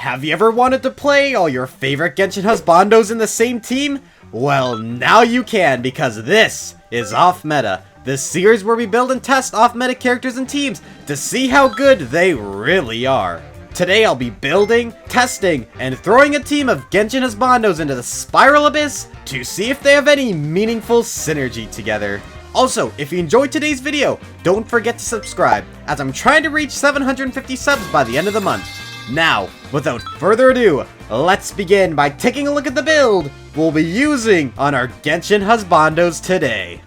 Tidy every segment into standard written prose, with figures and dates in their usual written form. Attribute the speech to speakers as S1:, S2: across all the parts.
S1: Have you ever wanted to play all your favorite Genshin Husbandos in the same team? Well, now you can, because this is Off Meta, this series where we build and test off-meta characters and teams to see how good they really are. Today I'll be building, testing, and throwing a team of Genshin Husbandos into the Spiral Abyss to see if they have any meaningful synergy together. Also, if you enjoyed today's video, don't forget to subscribe, as I'm trying to reach 750 subs by the end of the month. Now, without further ado, let's begin by taking a look at the build we'll be using on our Genshin Husbandos today.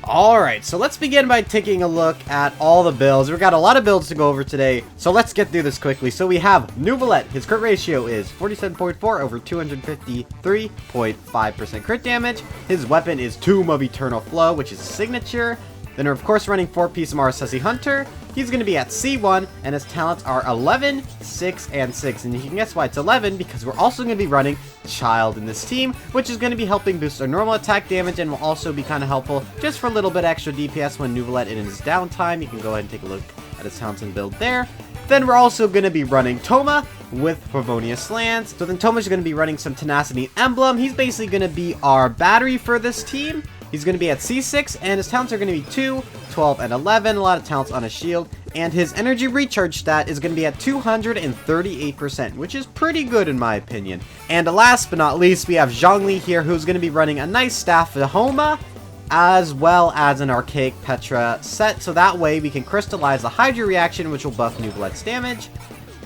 S1: Alright, so let's begin by taking a look at all the builds. We've got a lot of builds to go over today, so let's get through this quickly. So we have Neuvillette. His crit ratio is 47.4 over 253.5% crit damage. His weapon is Tomb of Eternal Flow, which is signature. Then we're of course running 4-piece Marasesi Hunter. He's going to be at C1, and his talents are 11, 6, and 6. And you can guess why it's 11, because we're also going to be running Childe in this team, which is going to be helping boost our normal attack damage and will also be kind of helpful just for a little bit extra DPS when Neuvillette in his downtime. You can go ahead and take a look at his talents and build there. Then we're also going to be running Thoma with Favonius Lance. So then Thoma's going to be running some Tenacity Emblem. He's basically going to be our battery for this team. He's going to be at C6, and his talents are going to be 2, 12, and 11. A lot of talents on his shield. And his energy recharge stat is going to be at 238%, which is pretty good in my opinion. And last but not least, we have Zhongli here, who's going to be running a nice Staff of Homa, as well as an Archaic Petra set. So that way we can crystallize the Hydra reaction, which will buff Neuvillette's damage.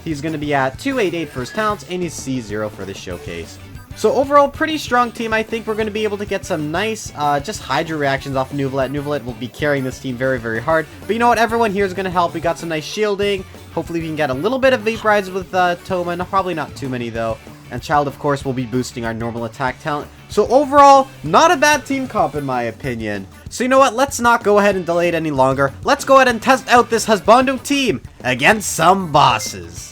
S1: He's going to be at 288 for his talents, and he's C0 for the showcase. So overall, pretty strong team. I think we're going to be able to get some nice, just Hydra reactions off Neuvillette. Neuvillette will be carrying this team very, very hard. But you know what? Everyone here is going to help. We got some nice shielding. Hopefully we can get a little bit of Vaporize with Thoma. No, probably not too many, though. And Childe, of course, will be boosting our normal attack talent. So overall, not a bad team comp in my opinion. So you know what? Let's not go ahead and delay it any longer. Let's go ahead and test out this Husbando team against some bosses.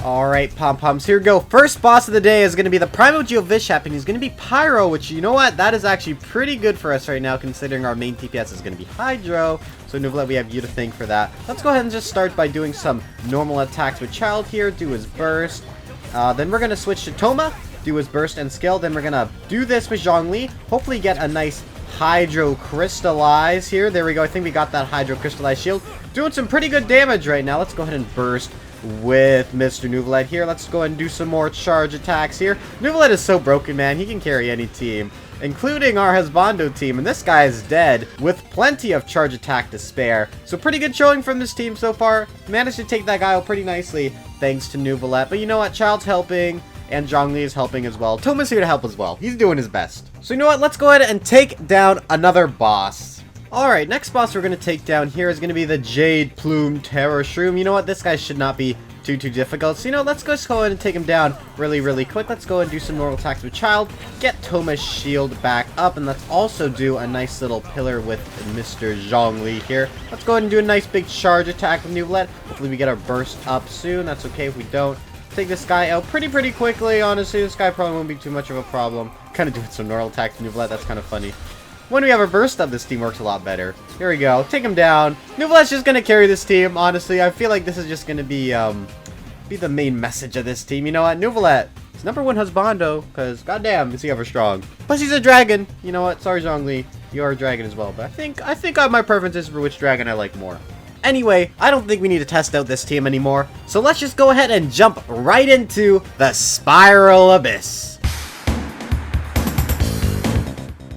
S1: Alright, pom-poms, here we go. First boss of the day is going to be the Primordial Bishop, and he's going to be Pyro, which, you know what, that is actually pretty good for us right now, considering our main TPS is going to be Hydro. So Neuvillette, we have you to thank for that. Let's go ahead and just start by doing some normal attacks with Childe here, do his burst. Then we're going to switch to Thoma, do his burst and skill. Then we're going to do this with Zhongli, hopefully get a nice Hydro Crystallize here. There we go, I think we got that Hydro Crystallize shield. Doing some pretty good damage right now. Let's go ahead and burst with Mr. Neuvillette here. Let's go ahead and do some more charge attacks here. Neuvillette is so broken, man. He can carry any team, including our Husbando team, and this guy is dead with plenty of charge attack to spare. So pretty good showing from this team so far. Managed to take that guy out pretty nicely thanks to Neuvillette. But you know what? Childe's helping, and Zhongli is helping as well. Thoma's here to help as well. He's doing his best. So you know what? Let's go ahead and take down another boss. Alright, next boss we're going to take down here is going to be the Jade Plume Terror Shroom. You know what? This guy should not be too difficult. So, you know, let's just go ahead and take him down really quick. Let's go ahead and do some normal attacks with Childe. Get Thoma's shield back up. And let's also do a nice little pillar with Mr. Zhongli here. Let's go ahead and do a nice big charge attack with Neuvillette. Hopefully we get our burst up soon. That's okay if we don't. Take this guy out pretty quickly. Honestly, this guy probably won't be too much of a problem. Kind of doing some normal attacks with Neuvillette. That's kind of funny. When we have a burst up, this team works a lot better. Here we go. Take him down. Neuvillette's just going to carry this team, honestly. I feel like this is just going to be the main message of this team. You know what? Neuvillette is #1 Husbando, because goddamn, is he ever strong. Plus he's a dragon. You know what? Sorry, Zhongli. You are a dragon as well. But I think my preference is for which dragon I like more. Anyway, I don't think we need to test out this team anymore. So let's just go ahead and jump right into the Spiral Abyss.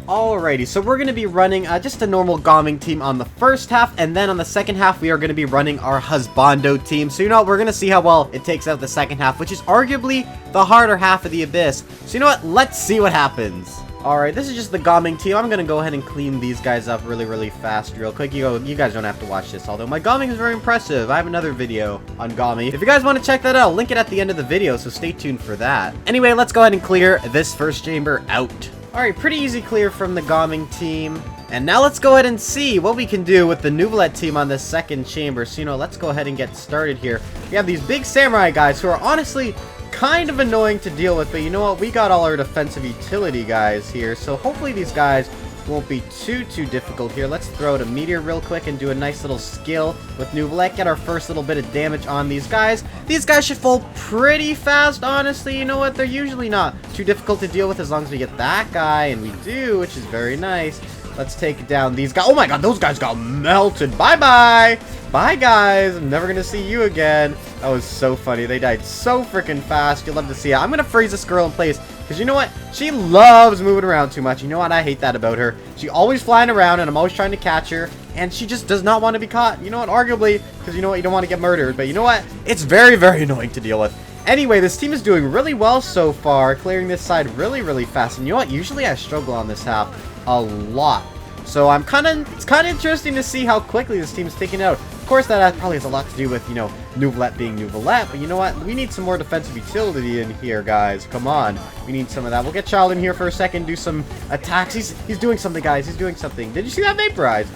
S1: Alrighty, so we're going to be running just a normal Gaming team on the first half, and then on the second half we are going to be running our Husbando team. So you know what, we're going to see how well it takes out the second half, which is arguably the harder half of the Abyss. So you know what, let's see what happens. Alright, this is just the Gaming team. I'm going to go ahead and clean these guys up really fast, real quick. You guys don't have to watch this, although my Gaming is very impressive. I have another video on Gaming. If you guys want to check that out, I'll link it at the end of the video, so stay tuned for that. Anyway, let's go ahead and clear this first chamber out. Alright, pretty easy clear from the Gaming team. And now let's go ahead and see what we can do with the Neuvillette team on this second chamber. So, you know, let's go ahead and get started here. We have these big samurai guys who are honestly kind of annoying to deal with. But you know what? We got all our defensive utility guys here. So hopefully these guys Won't be too difficult here. Let's throw out a meteor real quick and do a nice little skill with Neuvillette. Get our first little bit of damage on these guys. These guys should fall pretty fast, honestly. You know what? They're usually not too difficult to deal with as long as we get that guy, and we do, which is very nice. Let's take down these guys. Oh my god, those guys got melted. Bye-bye. Bye, guys. I'm never going to see you again. That was so funny. They died so freaking fast. You'll love to see it. I'm going to freeze this girl in place. Because you know what? She loves moving around too much. You know what? I hate that about her. She's always flying around, and I'm always trying to catch her. And she just does not want to be caught. You know what? Arguably, because you know what? You don't want to get murdered. But you know what? It's very, very annoying to deal with. Anyway, this team is doing really well so far. Clearing this side really, really fast. And you know what? Usually I struggle on this half a lot. So it's kind of interesting to see how quickly this team is taking out. Of course, that probably has a lot to do with, you know, Neuvillette being Neuvillette. But you know what? We need some more defensive utility in here, guys. Come on. We need some of that. We'll get Childe in here for a second, do some attacks. He's doing something, guys. He's doing something. Did you see that vaporize?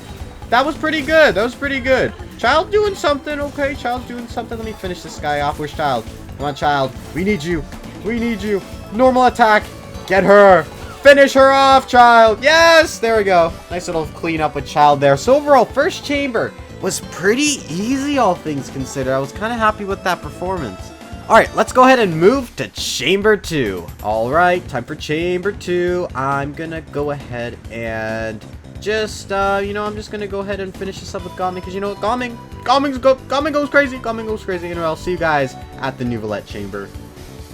S1: That was pretty good. That was pretty good. Childe doing something. Okay, Childe's doing something. Let me finish this guy off. Where's Childe? Come on, Childe. We need you. We need you. Normal attack. Get her. Finish her off, Childe. Yes, there we go. Nice little cleanup with Childe there. So overall, first chamber was pretty easy, all things considered. I was kind of happy with that performance. All right, let's go ahead and move to chamber 2. All right, time for chamber 2. I'm gonna go ahead and just, you know, I'm just gonna go ahead and finish this up with Gaming, because you know what, Gaming goes crazy. Gaming goes crazy. You know, I'll see you guys at the Neuvillette chamber.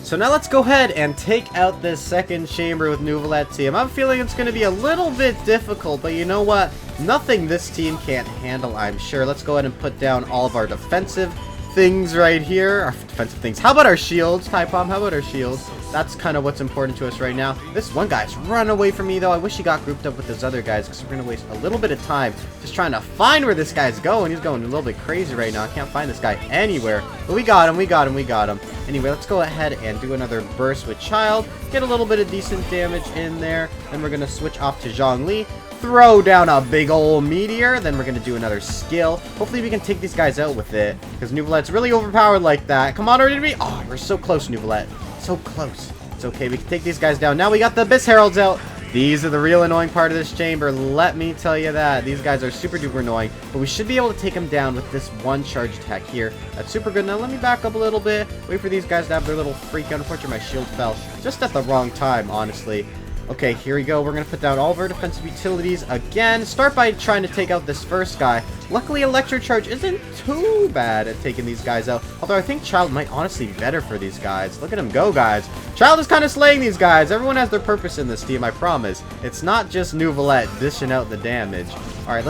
S1: So now let's go ahead and take out this second chamber with Neuvillette team. I'm feeling it's going to be a little bit difficult, but you know what? Nothing this team can't handle, I'm sure. Let's go ahead and put down all of our defensive things right here. Our defensive things. How about our shields, Typom? How about our shields? That's kind of what's important to us right now. This one guy's run away from me, though. I wish he got grouped up with those other guys, because we're going to waste a little bit of time just trying to find where this guy's going. He's going a little bit crazy right now. I can't find this guy anywhere. But we got him. We got him. We got him. Anyway, let's go ahead and do another burst with Childe. Get a little bit of decent damage in there. Then we're going to switch off to Zhongli. Throw down a big old meteor. Then we're going to do another skill. Hopefully we can take these guys out with it, because Neuvillette's really overpowered like that. Come on, already. Oh, we're so close, Neuvillette. So close. It's okay. We can take these guys down. Now we got the Abyss Heralds out. These are the real annoying part of this chamber. Let me tell you that. These guys are super duper annoying. But we should be able to take them down with this one charge attack here. That's super good. Now let me back up a little bit. Wait for these guys to have their little freak out. Unfortunately, my shield fell just at the wrong time, honestly. Okay, here we go. We're going to put down all of our defensive utilities again. Start by trying to take out this first guy. Luckily, Electro Charge isn't too bad at taking these guys out. Although I think Childe might honestly be better for these guys. Look at him go, guys. Childe is kind of slaying these guys. Everyone has their purpose in this team, I promise. It's not just Neuvillette dishing out the damage. All right,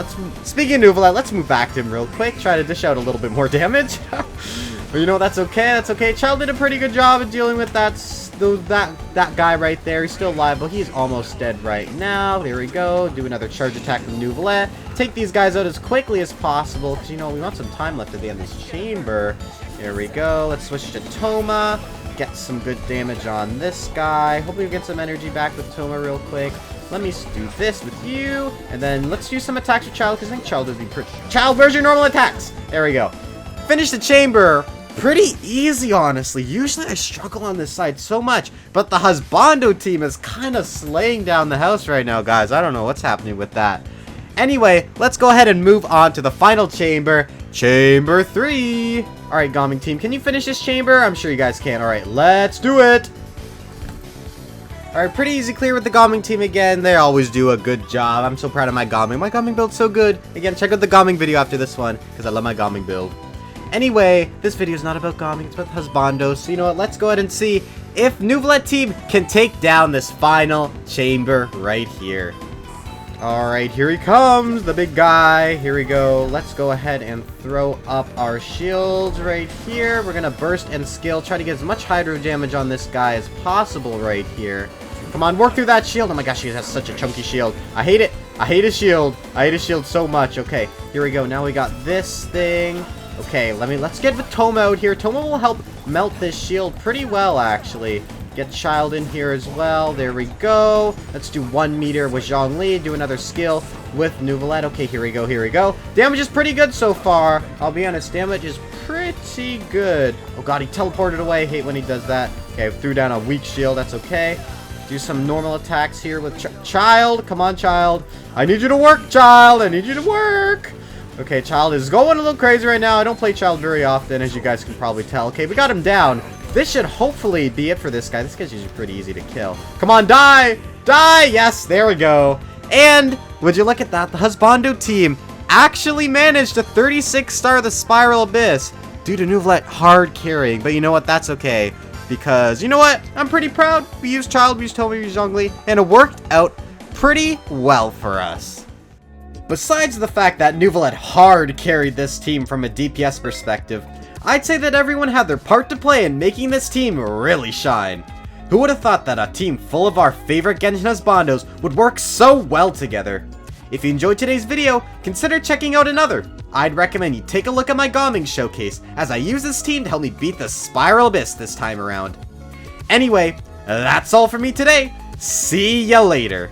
S1: speaking of Neuvillette, let's move back to him real quick. Try to dish out a little bit more damage. But you know, that's okay. That's okay. Childe did a pretty good job of dealing with that guy right there. He's still alive, but he's almost dead right now. Here we go. Do another charge attack from Neuvillette. Take these guys out as quickly as possible, because, you know, we want some time left at the end of this chamber. Here we go. Let's switch to Thoma. Get some good damage on this guy. Hopefully we get some energy back with Thoma real quick. Let me do this with you. And then let's do some attacks with Childe, because I think Childe would be pretty... Childe, where's your normal attacks? There we go. Finish the chamber. Pretty easy, honestly. Usually I struggle on this side so much, but the Husbando team is kind of slaying down the house right now, guys. I don't know what's happening with that. Anyway, let's go ahead and move on to the final chamber, chamber 3. All right, Gaming team, can you finish this chamber? I'm sure you guys can. All right, let's do it. All right, pretty easy clear with the Gaming team again. They always do a good job. I'm so proud of my Gaming. My Gaming build's so good. Again, check out the Gaming video after this one, because I love my Gaming build. Anyway, this video is not about Gaming, it's about Husbandos. So you know what, let's go ahead and see if Neuvillette team can take down this final chamber right here. Alright, here he comes, the big guy. Here we go. Let's go ahead and throw up our shields right here. We're gonna burst and skill, try to get as much hydro damage on this guy as possible right here. Come on, work through that shield. Oh my gosh, he has such a chunky shield. I hate it. I hate his shield. I hate his shield so much. Okay, here we go. Now we got this thing. Okay, let's get with Thoma out here. Thoma will help melt this shield pretty well, actually. Get Childe in here as well. There we go. Let's do 1 meter with Zhongli. Do another skill with Neuvillette. Okay, here we go. Here we go. Damage is pretty good so far. I'll be honest, damage is pretty good. Oh god, he teleported away. I hate when he does that. Okay, threw down a weak shield. That's okay. Do some normal attacks here with Childe. Come on, Childe. I need you to work, Childe. I need you to work. Okay, Childe is going a little crazy right now. I don't play Childe very often, as you guys can probably tell. Okay, we got him down. This should hopefully be it for this guy. This guy's usually pretty easy to kill. Come on, die! Die! Yes, there we go. And would you look at that? The Husbando team actually managed to 36-star the Spiral Abyss due to Neuvillette hard carrying. But you know what? That's okay. Because, you know what? I'm pretty proud. We used Childe, we used Thoma, we used Zhongli, and it worked out pretty well for us. Besides the fact that Neuvillette hard carried this team from a DPS perspective, I'd say that everyone had their part to play in making this team really shine. Who would have thought that a team full of our favorite Genshin Husbandos would work so well together? If you enjoyed today's video, consider checking out another. I'd recommend you take a look at my Gaming showcase, as I use this team to help me beat the Spiral Abyss this time around. Anyway, that's all for me today. See ya later.